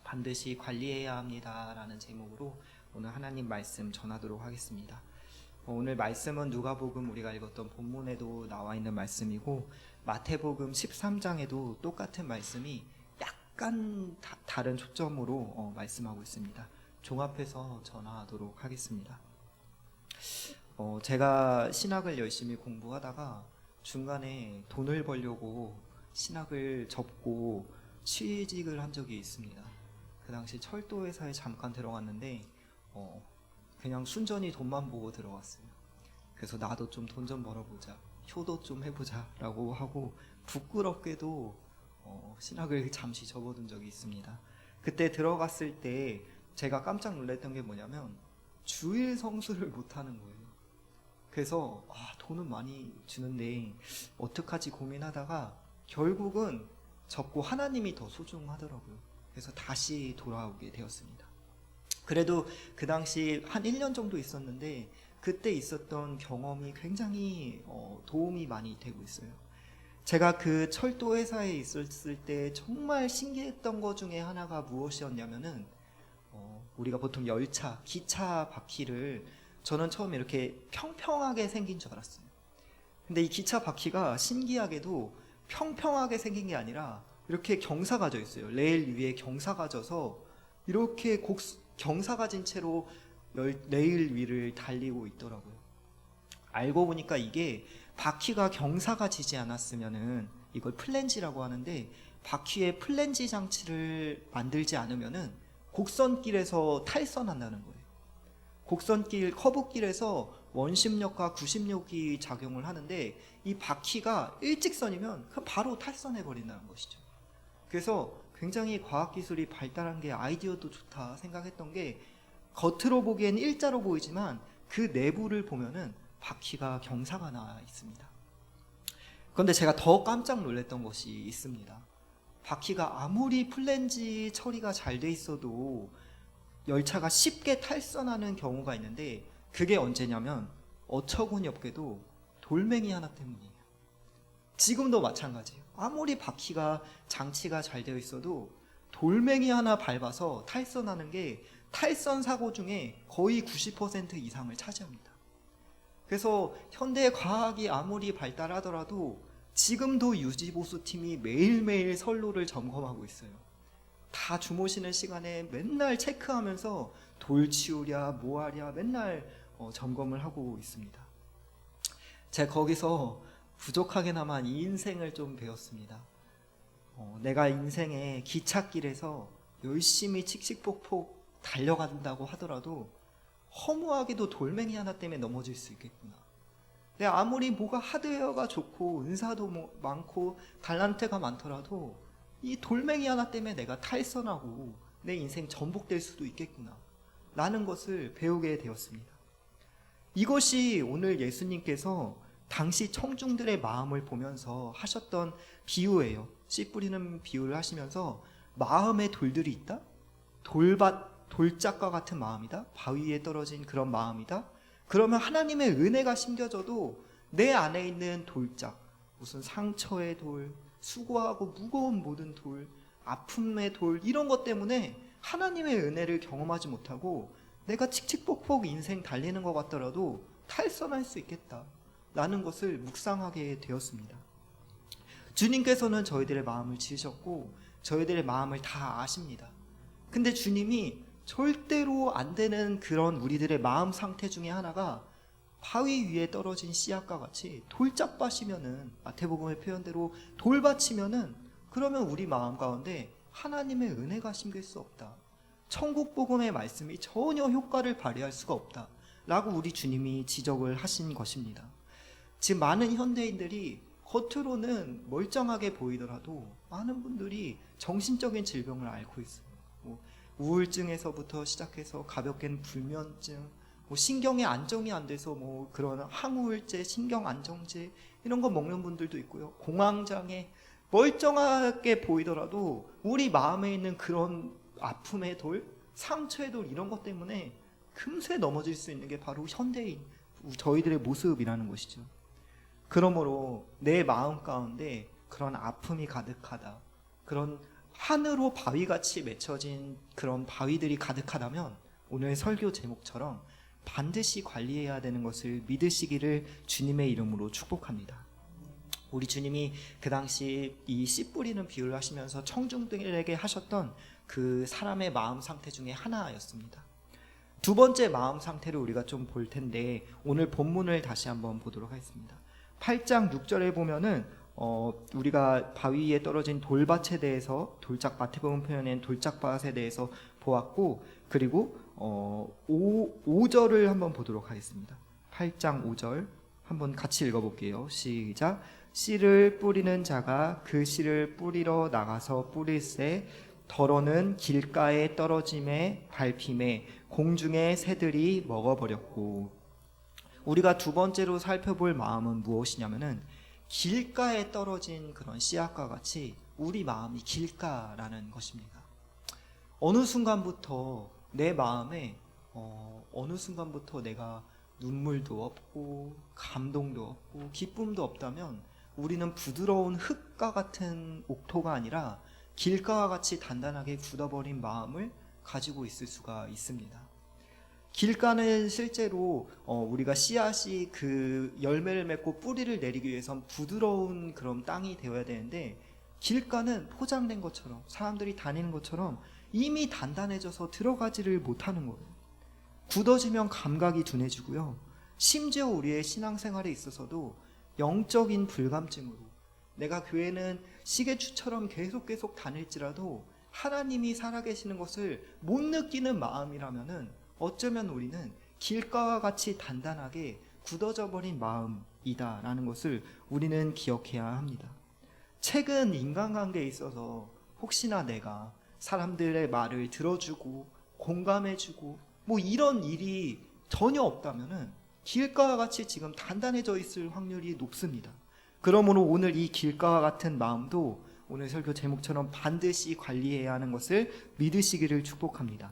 반드시 관리해야 합니다 라는 제목으로 오늘 하나님 말씀 전하도록 하겠습니다. 오늘 말씀은 누가복음 우리가 읽었던 본문에도 나와 있는 말씀이고 마태복음 13장에도 똑같은 말씀이 약간 다른 초점으로 말씀하고 있습니다. 종합해서 전하도록 하겠습니다. 제가 신학을 열심히 공부하다가 중간에 돈을 벌려고 신학을 접고 취직을 한 적이 있습니다. 그 당시 철도회사에 잠깐 들어갔는데 그냥 순전히 돈만 보고 들어갔어요. 그래서 나도 좀 돈 좀 벌어보자, 효도 좀 해보자 라고 하고 부끄럽게도 신학을 잠시 접어둔 적이 있습니다. 그때 들어갔을 때 제가 깜짝 놀랐던 게 뭐냐면 주일 성수를 못하는 거예요. 그래서 돈은 많이 주는데 어떡하지 고민하다가 결국은 접고 하나님이 더 소중하더라고요. 그래서 다시 돌아오게 되었습니다. 그래도 그 당시 한 1년 정도 있었는데 그때 있었던 경험이 굉장히 도움이 많이 되고 있어요. 제가 그 철도 회사에 있었을 때 정말 신기했던 것 중에 하나가 무엇이었냐면은 우리가 보통 열차, 기차 바퀴를 저는 처음에 이렇게 평평하게 생긴 줄 알았어요. 근데 이 기차 바퀴가 신기하게도 평평하게 생긴 게 아니라 이렇게 경사가 져 있어요. 레일 위에 경사가 져서 이렇게 경사가 진 채로 레일 위를 달리고 있더라고요. 알고 보니까 이게 바퀴가 경사가 지지 않았으면은 이걸 플랜지라고 하는데 바퀴에 플랜지 장치를 만들지 않으면은 곡선길에서 탈선한다는 거예요. 곡선길, 커브길에서 원심력과 구심력이 작용을 하는데 이 바퀴가 일직선이면 그냥 바로 탈선해 버린다는 것이죠. 그래서 굉장히 과학기술이 발달한 게 아이디어도 좋다 생각했던 게 겉으로 보기엔 일자로 보이지만 그 내부를 보면은 바퀴가 경사가 나 있습니다. 그런데 제가 더 깜짝 놀랐던 것이 있습니다. 바퀴가 아무리 플랜지 처리가 잘 돼 있어도 열차가 쉽게 탈선하는 경우가 있는데 그게 언제냐면 어처구니없게도 돌멩이 하나 때문이에요. 지금도 마찬가지예요. 아무리 바퀴가 장치가 잘 되어 있어도 돌멩이 하나 밟아서 탈선하는 게 탈선 사고 중에 거의 90% 이상을 차지합니다. 그래서 현대 과학이 아무리 발달하더라도 지금도 유지보수팀이 매일매일 선로를 점검하고 있어요. 다 주무시는 시간에 맨날 체크하면서 돌 치우랴 뭐하랴 맨날 점검을 하고 있습니다. 제가 거기서 부족하게나마 이 인생을 좀 배웠습니다. 내가 인생의 기찻길에서 열심히 칙칙폭폭 달려간다고 하더라도 허무하게도 돌멩이 하나 때문에 넘어질 수 있겠구나. 내가 아무리 뭐가 하드웨어가 좋고 은사도 많고 달란트가 많더라도 이 돌멩이 하나 때문에 내가 탈선하고 내 인생 전복될 수도 있겠구나 라는 것을 배우게 되었습니다. 이것이 오늘 예수님께서 당시 청중들의 마음을 보면서 하셨던 비유예요. 씨 뿌리는 비유를 하시면서 마음에 돌들이 있다? 돌짝과 같은 마음이다? 바위 위에 떨어진 그런 마음이다? 그러면 하나님의 은혜가 심겨져도 내 안에 있는 돌짝, 무슨 상처의 돌, 수고하고 무거운 모든 돌, 아픔의 돌 이런 것 때문에 하나님의 은혜를 경험하지 못하고 내가 칙칙폭폭 인생 달리는 것 같더라도 탈선할 수 있겠다 라는 것을 묵상하게 되었습니다. 주님께서는 저희들의 마음을 지으셨고 저희들의 마음을 다 아십니다. 근데 주님이 절대로 안 되는 그런 우리들의 마음 상태 중에 하나가 바위 위에 떨어진 씨앗과 같이 돌짝밭이면은 마태복음의 표현대로 돌밭이면은 그러면 우리 마음 가운데 하나님의 은혜가 심길 수 없다. 천국복음의 말씀이 전혀 효과를 발휘할 수가 없다 라고 우리 주님이 지적을 하신 것입니다. 지금 많은 현대인들이 겉으로는 멀쩡하게 보이더라도 많은 분들이 정신적인 질병을 앓고 있어요. 우울증에서부터 시작해서 가볍게는 불면증, 신경의 안정이 안 돼서 그런 항우울제, 신경안정제 이런 거 먹는 분들도 있고요. 공황장애, 멀쩡하게 보이더라도 우리 마음에 있는 그런 아픔의 돌, 상처의 돌 이런 것 때문에 금세 넘어질 수 있는 게 바로 현대인, 저희들의 모습이라는 것이죠. 그러므로 내 마음 가운데 그런 아픔이 가득하다, 그런 한으로 바위같이 맺혀진 그런 바위들이 가득하다면 오늘 설교 제목처럼 반드시 관리해야 되는 것을 믿으시기를 주님의 이름으로 축복합니다. 우리 주님이 그 당시 이 씨 뿌리는 비유를 하시면서 청중들에게 하셨던 그 사람의 마음 상태 중에 하나였습니다. 두 번째 마음 상태를 우리가 좀 볼 텐데 오늘 본문을 다시 한번 보도록 하겠습니다. 8장 6절에 보면은 우리가 바위 위에 떨어진 돌밭에 대해서 마태복음 표현엔 돌짝밭에 대해서 보았고, 그리고 5절을 한번 보도록 하겠습니다. 8장 5절 한번 같이 읽어볼게요. 시작. 씨를 뿌리는 자가 그 씨를 뿌리러 나가서 뿌릴새 더러는 길가에 떨어짐에 밟힘에 공중의 새들이 먹어버렸고. 우리가 두 번째로 살펴볼 마음은 무엇이냐면은 길가에 떨어진 그런 씨앗과 같이 우리 마음이 길가라는 것입니다. 어느 순간부터 내 마음에 어느 순간부터 내가 눈물도 없고 감동도 없고 기쁨도 없다면 우리는 부드러운 흙과 같은 옥토가 아니라 길가와 같이 단단하게 굳어버린 마음을 가지고 있을 수가 있습니다. 길가는 실제로 우리가 씨앗이 그 열매를 맺고 뿌리를 내리기 위해선 부드러운 그런 땅이 되어야 되는데, 길가는 포장된 것처럼 사람들이 다니는 것처럼 이미 단단해져서 들어가지를 못하는 거예요. 굳어지면 감각이 둔해지고요. 심지어 우리의 신앙생활에 있어서도 영적인 불감증으로 내가 교회는 시계추처럼 계속 다닐지라도 하나님이 살아계시는 것을 못 느끼는 마음이라면은 어쩌면 우리는 길가와 같이 단단하게 굳어져 버린 마음이다라는 것을 우리는 기억해야 합니다. 최근 인간관계에 있어서 혹시나 내가 사람들의 말을 들어주고 공감해주고 뭐 이런 일이 전혀 없다면은 길가와 같이 지금 단단해져 있을 확률이 높습니다. 그러므로 오늘 이 길가와 같은 마음도 오늘 설교 제목처럼 반드시 관리해야 하는 것을 믿으시기를 축복합니다.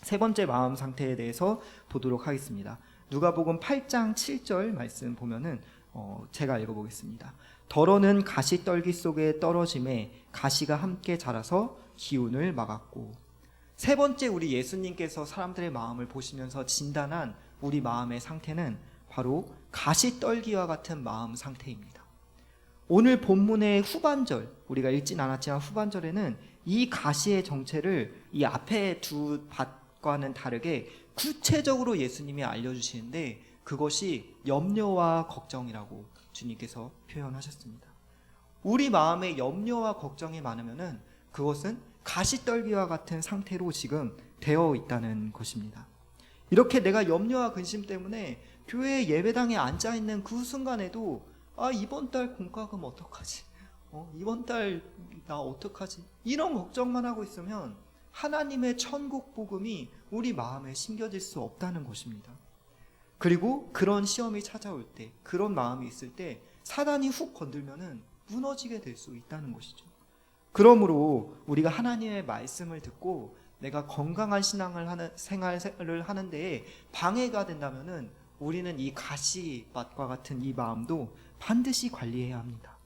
세 번째 마음 상태에 대해서 보도록 하겠습니다. 누가복음 8장 7절 말씀 보면은 제가 읽어보겠습니다. 더러는 가시떨기 속에 떨어짐에 가시가 함께 자라서 기운을 막았고. 세 번째, 우리 예수님께서 사람들의 마음을 보시면서 진단한 우리 마음의 상태는 바로 가시떨기와 같은 마음 상태입니다. 오늘 본문의 후반절, 우리가 읽진 않았지만 후반절에는 이 가시의 정체를 이 앞에 두 밭과는 다르게 구체적으로 예수님이 알려주시는데, 그것이 염려와 걱정이라고 주님께서 표현하셨습니다. 우리 마음에 염려와 걱정이 많으면은 그것은 가시떨기와 같은 상태로 지금 되어 있다는 것입니다. 이렇게 내가 염려와 근심 때문에 교회 예배당에 앉아있는 그 순간에도 이번 달 공과금 어떡하지? 이번 달 나 어떡하지? 이런 걱정만 하고 있으면 하나님의 천국 복음이 우리 마음에 심겨질 수 없다는 것입니다. 그리고 그런 시험이 찾아올 때, 그런 마음이 있을 때 사단이 훅 건들면은 무너지게 될 수 있다는 것이죠. 그러므로 우리가 하나님의 말씀을 듣고 내가 건강한 생활을 하는 데에 방해가 된다면은 우리는 이 가시밭과 같은 이 마음도 반드시 관리해야 합니다.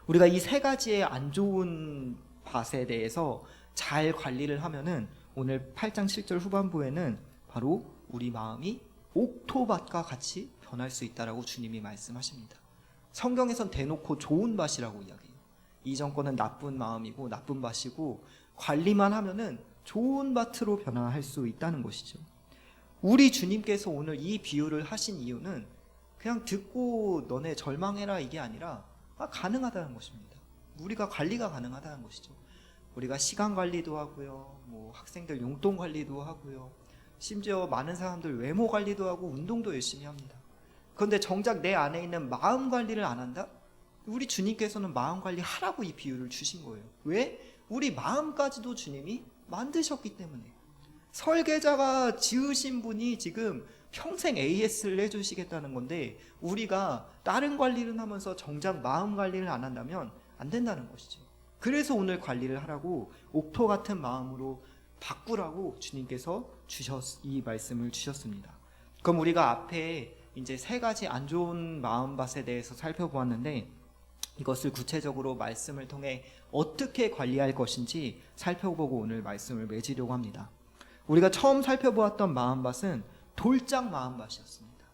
우리가 이 세 가지의 안 좋은 밭에 대해서 잘 관리를 하면은 오늘 8장 7절 후반부에는 바로 우리 마음이 옥토밭과 같이 변할 수 있다라고 주님이 말씀하십니다. 성경에선 대놓고 좋은 밭이라고 이야기해요. 이전 거는 나쁜 마음이고 나쁜 밭이고 관리만 하면은 좋은 밭으로 변화할 수 있다는 것이죠. 우리 주님께서 오늘 이 비유를 하신 이유는 그냥 듣고 너네 절망해라 이게 아니라 가능하다는 것입니다. 우리가 관리가 가능하다는 것이죠. 우리가 시간 관리도 하고요, 뭐 학생들 용돈 관리도 하고요, 심지어 많은 사람들 외모 관리도 하고 운동도 열심히 합니다. 그런데 정작 내 안에 있는 마음 관리를 안 한다? 우리 주님께서는 마음 관리하라고 이 비유를 주신 거예요. 왜? 우리 마음까지도 주님이 만드셨기 때문에. 설계자가 지으신 분이 지금 평생 AS를 해주시겠다는 건데 우리가 다른 관리를 하면서 정작 마음 관리를 안 한다면 안 된다는 것이죠. 그래서 오늘 관리를 하라고 옥토 같은 마음으로 바꾸라고 주님께서 이 말씀을 주셨습니다. 그럼 우리가 앞에 이제 세 가지 안 좋은 마음밭에 대해서 살펴보았는데 이것을 구체적으로 말씀을 통해 어떻게 관리할 것인지 살펴보고 오늘 말씀을 맺으려고 합니다. 우리가 처음 살펴보았던 마음밭은 돌짝 마음밭이었습니다.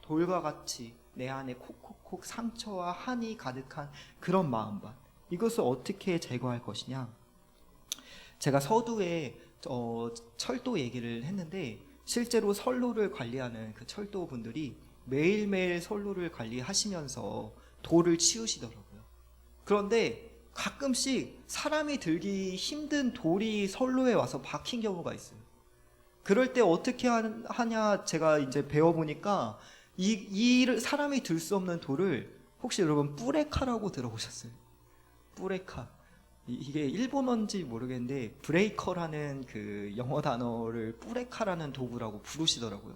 돌과 같이 내 안에 콕콕콕 상처와 한이 가득한 그런 마음밭, 이것을 어떻게 제거할 것이냐. 제가 서두에 철도 얘기를 했는데 실제로 선로를 관리하는 그 철도 분들이 매일매일 선로를 관리하시면서 돌을 치우시더라고요. 그런데 가끔씩 사람이 들기 힘든 돌이 선로에 와서 박힌 경우가 있어요. 그럴 때 어떻게 하냐 제가 이제 배워보니까 이 사람이 들 수 없는 돌을 혹시 여러분 뿌레카라고 들어보셨어요? 뿌레카. 이게 일본어인지 모르겠는데 브레이커라는 그 영어 단어를 뿌레카라는 도구라고 부르시더라고요.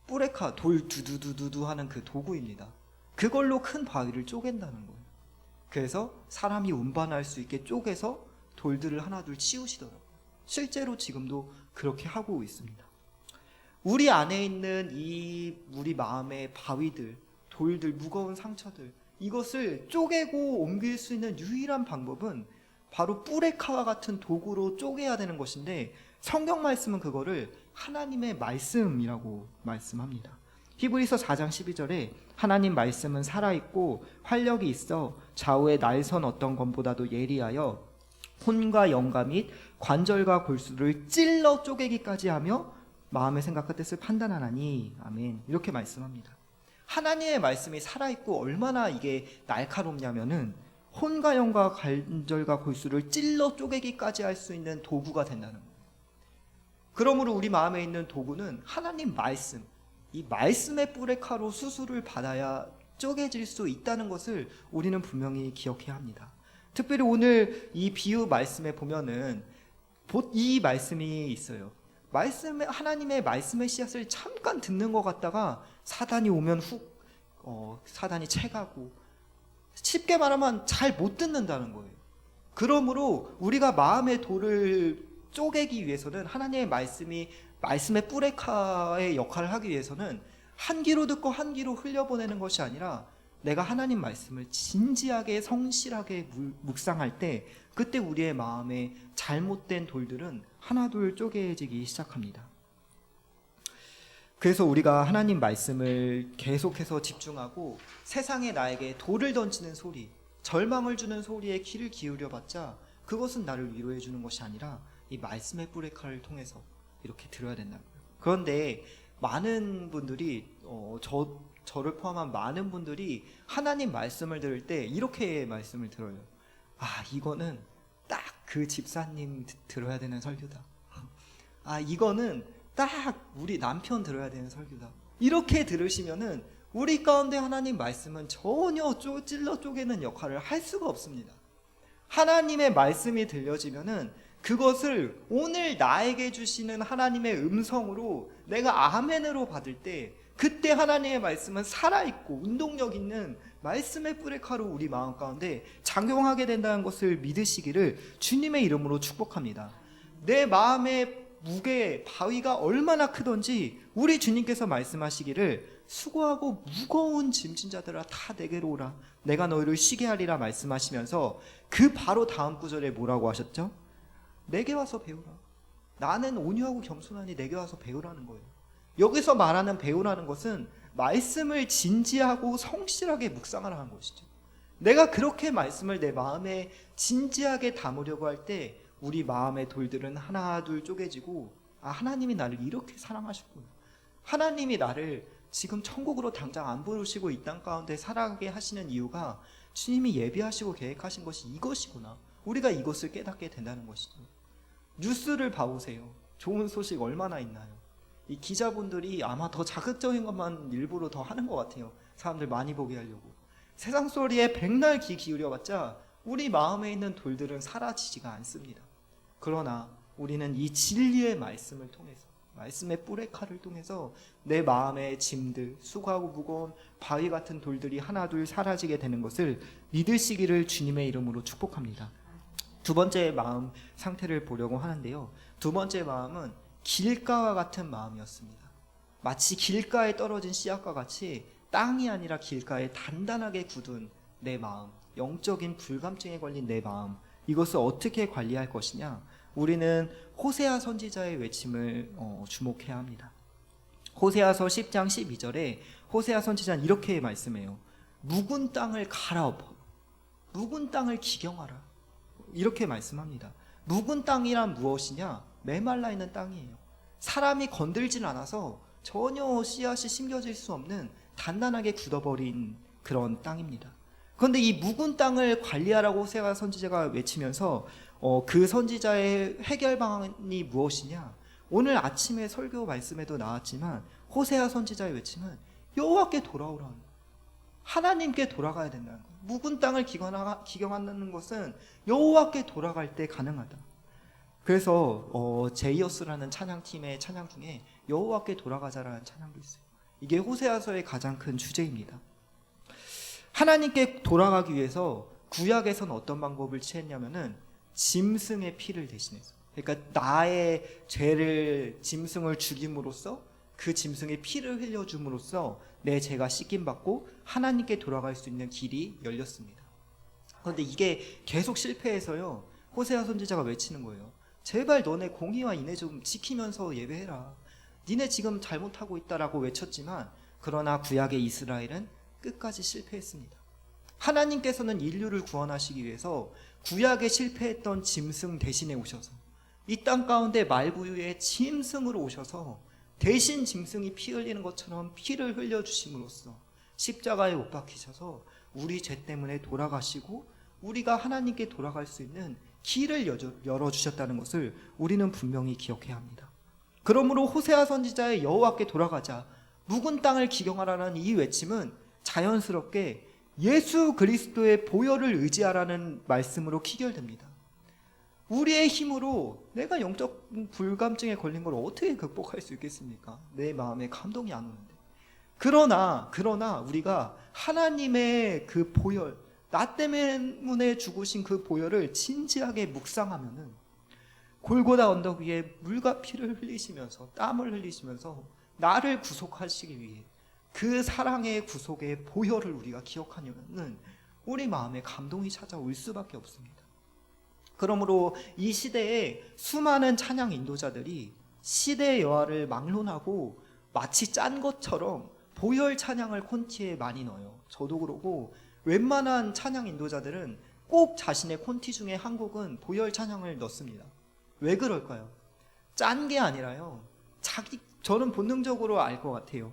뿌레카, 돌 두두두두두 하는 그 도구입니다. 그걸로 큰 바위를 쪼갠다는 거예요. 그래서 사람이 운반할 수 있게 쪼개서 돌들을 하나둘 치우시더라고요. 실제로 지금도 그렇게 하고 있습니다. 우리 안에 있는 우리 마음의 바위들, 돌들, 무거운 상처들, 이것을 쪼개고 옮길 수 있는 유일한 방법은 바로 뿌레카와 같은 도구로 쪼개야 되는 것인데, 성경 말씀은 그거를 하나님의 말씀이라고 말씀합니다. 히브리서 4장 12절에 하나님 말씀은 살아있고 활력이 있어 좌우의 날선 어떤 검보다도 예리하여 혼과 영과 및 관절과 골수를 찔러 쪼개기까지 하며 마음의 생각과 뜻을 판단하나니. 아멘. 이렇게 말씀합니다. 하나님의 말씀이 살아있고 얼마나 이게 날카롭냐면은 혼과 영과 관절과 골수를 찔러 쪼개기까지 할 수 있는 도구가 된다는 거예요. 그러므로 우리 마음에 있는 도구는 하나님 말씀, 이 말씀의 뿌레카로 수술을 받아야 쪼개질 수 있다는 것을 우리는 분명히 기억해야 합니다. 특별히 오늘 이 비유 말씀에 보면은 이 말씀이 있어요. 하나님의 말씀의 씨앗을 잠깐 듣는 것 같다가 사단이 오면 사단이 채가고, 쉽게 말하면 잘 못 듣는다는 거예요. 그러므로 우리가 마음의 돌을 쪼개기 위해서는, 하나님의 말씀의 뿌레카의 역할을 하기 위해서는 한 귀로 듣고 한 귀로 흘려보내는 것이 아니라 내가 하나님 말씀을 진지하게 성실하게 묵상할 때, 그때 우리의 마음에 잘못된 돌들은 하나둘 쪼개지기 시작합니다. 그래서 우리가 하나님 말씀을 계속해서 집중하고 세상에 나에게 돌을 던지는 소리, 절망을 주는 소리에 귀를 기울여봤자 그것은 나를 위로해 주는 것이 아니라 이 말씀의 뿌레카를 통해서 이렇게 들어야 된다고요. 그런데 많은 분들이 저를 포함한 많은 분들이 하나님 말씀을 들을 때 이렇게 말씀을 들어요. 아, 이거는 딱 그 집사님 들어야 되는 설교다. 아, 이거는 딱 우리 남편 들어야 되는 설교다. 이렇게 들으시면은 우리 가운데 하나님 말씀은 전혀 찔러 쪼개는 역할을 할 수가 없습니다. 하나님의 말씀이 들려지면은 그것을 오늘 나에게 주시는 하나님의 음성으로 내가 아멘으로 받을 때, 그때 하나님의 말씀은 살아있고 운동력 있는 말씀의 뿌레카로 우리 마음 가운데 작용하게 된다는 것을 믿으시기를 주님의 이름으로 축복합니다. 내 마음의 무게, 바위가 얼마나 크던지 우리 주님께서 말씀하시기를 수고하고 무거운 짐진 자들아 다 내게로 오라, 내가 너희를 쉬게 하리라 말씀하시면서 그 바로 다음 구절에 뭐라고 하셨죠? 내게 와서 배우라. 나는 온유하고 겸손하니 내게 와서 배우라는 거예요. 여기서 말하는 배우라는 것은 말씀을 진지하고 성실하게 묵상하라는 것이죠. 내가 그렇게 말씀을 내 마음에 진지하게 담으려고 할 때 우리 마음의 돌들은 하나 둘 쪼개지고, 아, 하나님이 나를 이렇게 사랑하셨구나, 하나님이 나를 지금 천국으로 당장 안 부르시고 이 땅 가운데 살아가게 하시는 이유가 주님이 예비하시고 계획하신 것이 이것이구나, 우리가 이것을 깨닫게 된다는 것이죠. 뉴스를 봐보세요. 좋은 소식 얼마나 있나요? 이 기자분들이 아마 더 자극적인 것만 일부러 더 하는 것 같아요. 사람들 많이 보게 하려고. 세상 소리에 백날 귀 기울여봤자 우리 마음에 있는 돌들은 사라지지가 않습니다. 그러나 우리는 이 진리의 말씀을 통해서, 말씀의 뿌레카를 통해서 내 마음의 짐들, 수고하고 무거운 바위 같은 돌들이 하나둘 사라지게 되는 것을 믿으시기를 주님의 이름으로 축복합니다. 두 번째 마음 상태를 보려고 하는데요, 두 번째 마음은 길가와 같은 마음이었습니다. 마치 길가에 떨어진 씨앗과 같이 땅이 아니라 길가에 단단하게 굳은 내 마음, 영적인 불감증에 걸린 내 마음, 이것을 어떻게 관리할 것이냐? 우리는 호세아 선지자의 외침을 주목해야 합니다. 호세아서 10장 12절에 호세아 선지자는 이렇게 말씀해요. 묵은 땅을 갈아엎어, 묵은 땅을 기경하라, 이렇게 말씀합니다. 묵은 땅이란 무엇이냐? 메말라 있는 땅이에요. 사람이 건들진 않아서 전혀 씨앗이 심겨질 수 없는 단단하게 굳어버린 그런 땅입니다. 그런데 이 묵은 땅을 관리하라고 호세아 선지자가 외치면서 그 선지자의 해결 방안이 무엇이냐? 오늘 아침에 설교 말씀에도 나왔지만 호세아 선지자의 외침은 여호와께 돌아오라는 거예요. 하나님께 돌아가야 된다는 거예요. 묵은 땅을 기경한다는 것은 여호와께 돌아갈 때 가능하다. 그래서 제이어스라는 찬양팀의 찬양 중에 여호와께 돌아가자라는 찬양도 있어요. 이게 호세아서의 가장 큰 주제입니다. 하나님께 돌아가기 위해서 구약에서는 어떤 방법을 취했냐면은 짐승의 피를 대신해서, 그러니까 나의 죄를 짐승을 죽임으로써 그 짐승의 피를 흘려줌으로써 내 죄가 씻김받고 하나님께 돌아갈 수 있는 길이 열렸습니다. 그런데 이게 계속 실패해서요, 호세아 선지자가 외치는 거예요. 제발 너네 공의와 인애 좀 지키면서 예배해라. 니네 지금 잘못하고 있다라고 외쳤지만, 그러나 구약의 이스라엘은 끝까지 실패했습니다. 하나님께서는 인류를 구원하시기 위해서 구약에 실패했던 짐승 대신에 오셔서 이 땅 가운데 말부유의 짐승으로 오셔서 대신 짐승이 피 흘리는 것처럼 피를 흘려주심으로써 십자가에 못 박히셔서 우리 죄 때문에 돌아가시고 우리가 하나님께 돌아갈 수 있는 길을 열어주셨다는 것을 우리는 분명히 기억해야 합니다. 그러므로 호세아 선지자의 여호와께 돌아가자, 묵은 땅을 기경하라는 이 외침은 자연스럽게 예수 그리스도의 보혈을 의지하라는 말씀으로 귀결됩니다. 우리의 힘으로 내가 영적 불감증에 걸린 걸 어떻게 극복할 수 있겠습니까? 내 마음에 감동이 안 오는데. 그러나 우리가 하나님의 그 보혈, 나 때문에 죽으신 그 보혈을 진지하게 묵상하면은 골고다 언덕 위에 물과 피를 흘리시면서 땀을 흘리시면서 나를 구속하시기 위해 그 사랑의 구속의 보혈을 우리가 기억하려면 우리 마음에 감동이 찾아올 수밖에 없습니다. 그러므로 이 시대에 수많은 찬양 인도자들이 시대의 여하를 막론하고 마치 짠 것처럼 보혈 찬양을 콘티에 많이 넣어요. 저도 그러고 웬만한 찬양 인도자들은 꼭 자신의 콘티 중에 한 곡은 보혈 찬양을 넣습니다. 왜 그럴까요? 짠 게 아니라요, 저는 본능적으로 알 것 같아요.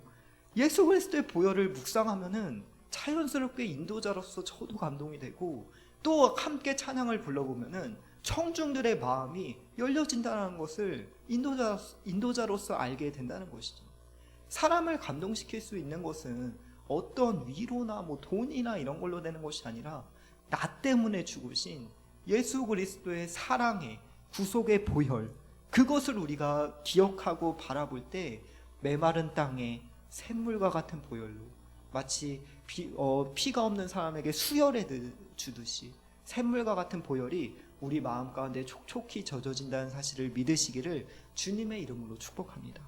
예수 그리스도의 보혈을 묵상하면은 자연스럽게 인도자로서 저도 감동이 되고, 또 함께 찬양을 불러보면은 청중들의 마음이 열려진다는 것을 인도자로서 알게 된다는 것이죠. 사람을 감동시킬 수 있는 것은 어떤 위로나 돈이나 이런 걸로 되는 것이 아니라 나 때문에 죽으신 예수 그리스도의 사랑의 구속의 보혈, 그것을 우리가 기억하고 바라볼 때 메마른 땅에 샘물과 같은 보혈로, 마치 피가 없는 사람에게 수혈해 주듯이 샘물과 같은 보혈이 우리 마음 가운데 촉촉히 젖어진다는 사실을 믿으시기를 주님의 이름으로 축복합니다.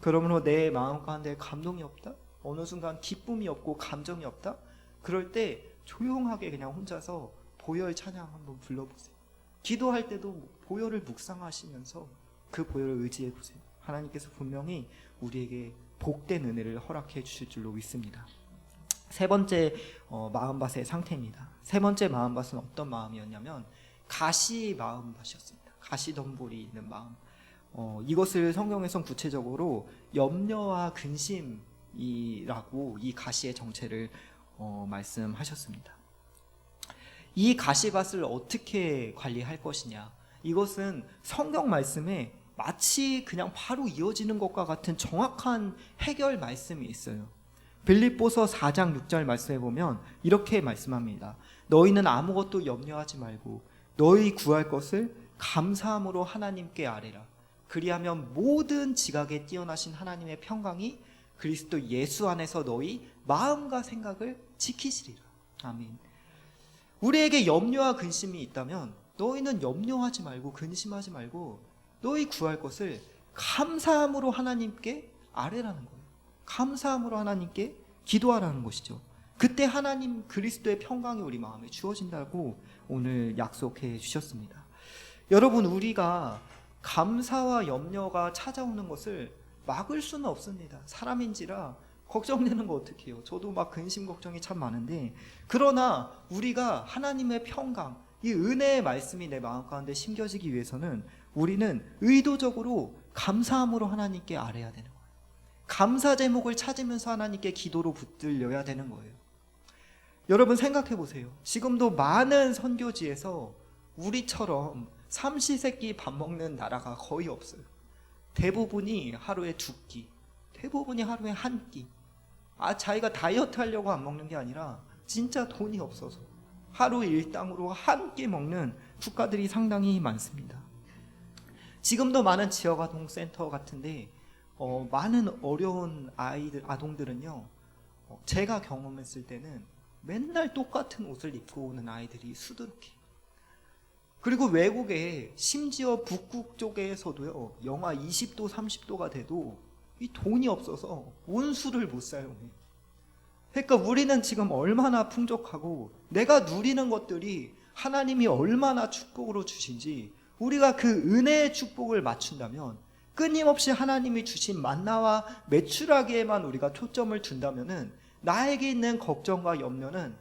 그러므로 내 마음 가운데 감동이 없다? 어느 순간 기쁨이 없고 감정이 없다? 그럴 때 조용하게 그냥 혼자서 보혈 찬양 한번 불러보세요. 기도할 때도 보혈을 묵상하시면서 그 보혈을 의지해 보세요. 하나님께서 분명히 우리에게 복된 은혜를 허락해 주실 줄로 믿습니다. 세 번째 마음밭의 상태입니다. 세 번째 마음밭은 어떤 마음이었냐면 가시 마음밭이었습니다. 가시덤불이 있는 마음. 이것을 성경에선 구체적으로 염려와 근심이라고 이 가시의 정체를 말씀하셨습니다. 이 가시밭을 어떻게 관리할 것이냐, 이것은 성경 말씀에 마치 그냥 바로 이어지는 것과 같은 정확한 해결 말씀이 있어요. 빌립보서 4장 6절 말씀에 보면 이렇게 말씀합니다. 너희는 아무것도 염려하지 말고 너희 구할 것을 감사함으로 하나님께 아뢰라. 그리하면 모든 지각에 뛰어나신 하나님의 평강이 그리스도 예수 안에서 너희 마음과 생각을 지키시리라. 아멘. 우리에게 염려와 근심이 있다면 너희는 염려하지 말고 근심하지 말고 너희 구할 것을 감사함으로 하나님께 아뢰라는 거예요. 감사함으로 하나님께 기도하라는 것이죠. 그때 하나님 그리스도의 평강이 우리 마음에 주어진다고 오늘 약속해 주셨습니다. 여러분, 우리가 감사와 염려가 찾아오는 것을 막을 수는 없습니다. 사람인지라 걱정되는 거 어떻게 해요? 저도 막 근심 걱정이 참 많은데, 그러나 우리가 하나님의 평강, 이 은혜의 말씀이 내 마음 가운데 심겨지기 위해서는 우리는 의도적으로 감사함으로 하나님께 아뢰야 되는 거예요. 감사 제목을 찾으면서 하나님께 기도로 붙들려야 되는 거예요. 여러분 생각해 보세요. 지금도 많은 선교지에서 우리처럼 삼시세끼 밥 먹는 나라가 거의 없어요. 대부분이 하루에 2끼, 대부분이 하루에 1끼. 자기가 다이어트 하려고 안 먹는 게 아니라 진짜 돈이 없어서 하루 일당으로 1끼 먹는 국가들이 상당히 많습니다. 지금도 많은 지역아동센터 같은데 많은 어려운 아동들은요, 제가 경험했을 때는 맨날 똑같은 옷을 입고 오는 아이들이 수두룩해요. 그리고 외국에, 심지어 북극 쪽에서도요, 영하 20도 30도가 돼도 이 돈이 없어서 온수를 못 사용해요. 그러니까 우리는 지금 얼마나 풍족하고 내가 누리는 것들이 하나님이 얼마나 축복으로 주신지, 우리가 그 은혜의 축복을 맞춘다면, 끊임없이 하나님이 주신 만나와 메추라기에만 우리가 초점을 둔다면은 나에게 있는 걱정과 염려는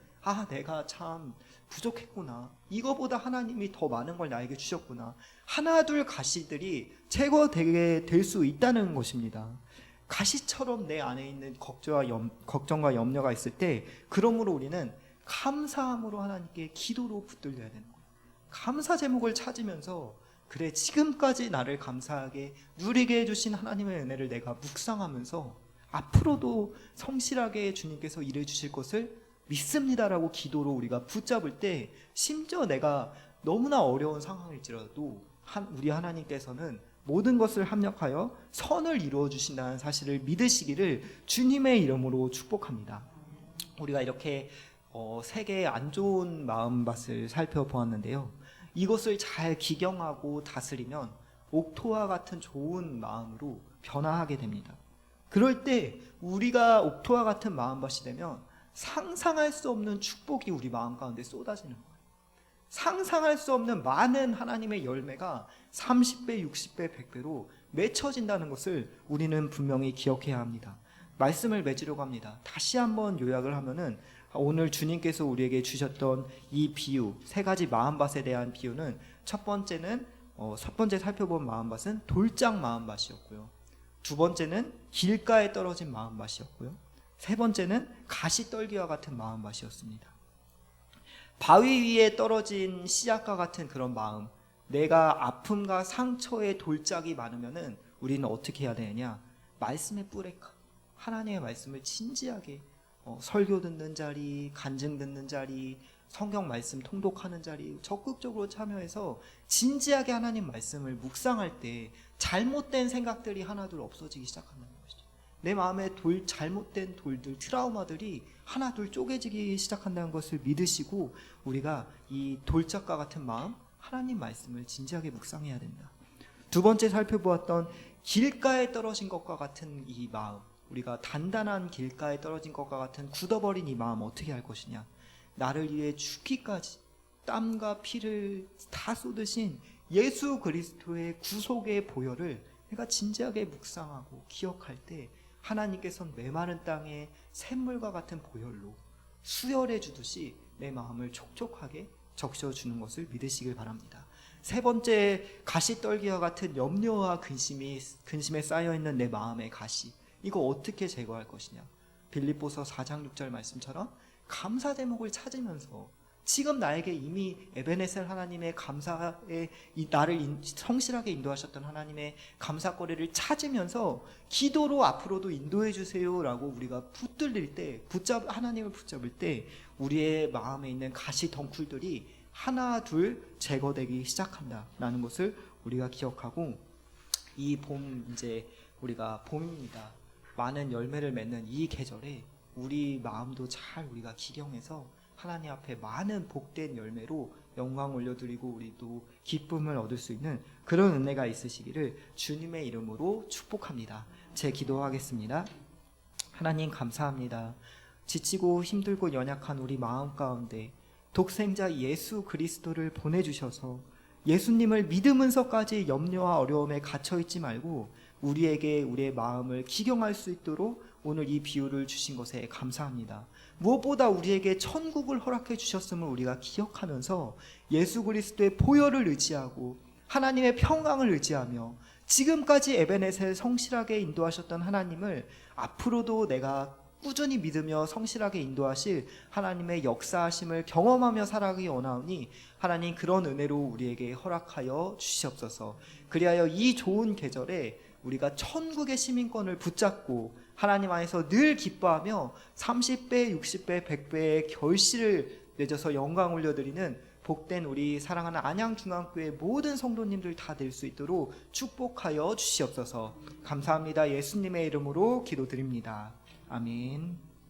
내가 참 부족했구나, 이거보다 하나님이 더 많은 걸 나에게 주셨구나, 하나둘 가시들이 제거되게 될 수 있다는 것입니다. 가시처럼 내 안에 있는 걱정과 염려가 있을 때, 그러므로 우리는 감사함으로 하나님께 기도로 붙들려야 되는 거예요. 감사 제목을 찾으면서, 그래, 지금까지 나를 감사하게 누리게 해주신 하나님의 은혜를 내가 묵상하면서 앞으로도 성실하게 주님께서 일해 주실 것을 믿습니다라고 기도로 우리가 붙잡을 때, 심지어 내가 너무나 어려운 상황일지라도 우리 하나님께서는 모든 것을 합력하여 선을 이루어 주신다는 사실을 믿으시기를 주님의 이름으로 축복합니다. 우리가 이렇게 세 개의 안 좋은 마음밭을 살펴보았는데요, 이것을 잘 기경하고 다스리면 옥토와 같은 좋은 마음으로 변화하게 됩니다. 그럴 때 우리가 옥토와 같은 마음밭이 되면 상상할 수 없는 축복이 우리 마음 가운데 쏟아지는 거예요. 상상할 수 없는 많은 하나님의 열매가 30배, 60배, 100배로 맺혀진다는 것을 우리는 분명히 기억해야 합니다. 말씀을 맺으려고 합니다. 다시 한번 요약을 하면은, 오늘 주님께서 우리에게 주셨던 이 비유, 3가지 마음밭에 대한 비유는, 첫 번째 살펴본 마음밭은 돌짝 마음밭이었고요, 2번째는 길가에 떨어진 마음밭이었고요, 3번째는 가시떨기와 같은 마음밭이었습니다. 바위 위에 떨어진 씨앗과 같은 그런 마음, 내가 아픔과 상처에 돌짝이 많으면은 우리는 어떻게 해야 되느냐? 말씀의 뿌레카, 하나님의 말씀을 진지하게 설교 듣는 자리, 간증 듣는 자리, 성경 말씀 통독하는 자리 적극적으로 참여해서 진지하게 하나님 말씀을 묵상할 때 잘못된 생각들이 하나둘 없어지기 시작한다는 것이죠. 내 마음에 잘못된 돌들, 트라우마들이 하나둘 쪼개지기 시작한다는 것을 믿으시고, 우리가 이 돌짝과 같은 마음, 하나님 말씀을 진지하게 묵상해야 된다. 2번째 살펴보았던 길가에 떨어진 것과 같은 이 마음, 우리가 단단한 길가에 떨어진 것과 같은 굳어버린 이 마음 어떻게 할 것이냐? 나를 위해 죽기까지 땀과 피를 다 쏟으신 예수 그리스도의 구속의 보혈을 내가 진지하게 묵상하고 기억할 때, 하나님께서는 메마른 땅에 샘물과 같은 보혈로 수혈해 주듯이 내 마음을 촉촉하게 적셔주는 것을 믿으시길 바랍니다. 3번째, 가시떨기와 같은 염려와 근심에 쌓여있는 내 마음의 가시, 이거 어떻게 제거할 것이냐? 빌립보서 4장 6절 말씀처럼 감사 제목을 찾으면서, 지금 나에게 이미 에베네셀 하나님의 감사에 나를 성실하게 인도하셨던 하나님의 감사거리를 찾으면서 기도로 앞으로도 인도해 주세요라고 우리가 붙들릴 때, 하나님을 붙잡을 때 우리의 마음에 있는 가시 덩쿨들이 하나 둘 제거되기 시작한다라는 것을 우리가 기억하고, 이 봄, 이제 우리가 봄입니다. 많은 열매를 맺는 이 계절에 우리 마음도 잘 우리가 기경해서 하나님 앞에 많은 복된 열매로 영광 올려드리고 우리도 기쁨을 얻을 수 있는 그런 은혜가 있으시기를 주님의 이름으로 축복합니다. 제 기도하겠습니다. 하나님 감사합니다. 지치고 힘들고 연약한 우리 마음 가운데 독생자 예수 그리스도를 보내주셔서 예수님을 믿으면서까지 염려와 어려움에 갇혀있지 말고 우리에게 우리의 마음을 기경할 수 있도록 오늘 이 비유를 주신 것에 감사합니다. 무엇보다 우리에게 천국을 허락해 주셨음을 우리가 기억하면서 예수 그리스도의 보혈을 의지하고 하나님의 평강을 의지하며 지금까지 에베네셀 성실하게 인도하셨던 하나님을 앞으로도 내가 꾸준히 믿으며 성실하게 인도하실 하나님의 역사하심을 경험하며 살아가기 원하오니 하나님 그런 은혜로 우리에게 허락하여 주시옵소서. 그리하여 이 좋은 계절에 우리가 천국의 시민권을 붙잡고 하나님 안에서 늘 기뻐하며 30배, 60배, 100배의 결실을 맺어서 영광 올려드리는 복된 우리 사랑하는 안양중앙교회 모든 성도님들 다 될 수 있도록 축복하여 주시옵소서. 감사합니다. 예수님의 이름으로 기도드립니다. 아멘.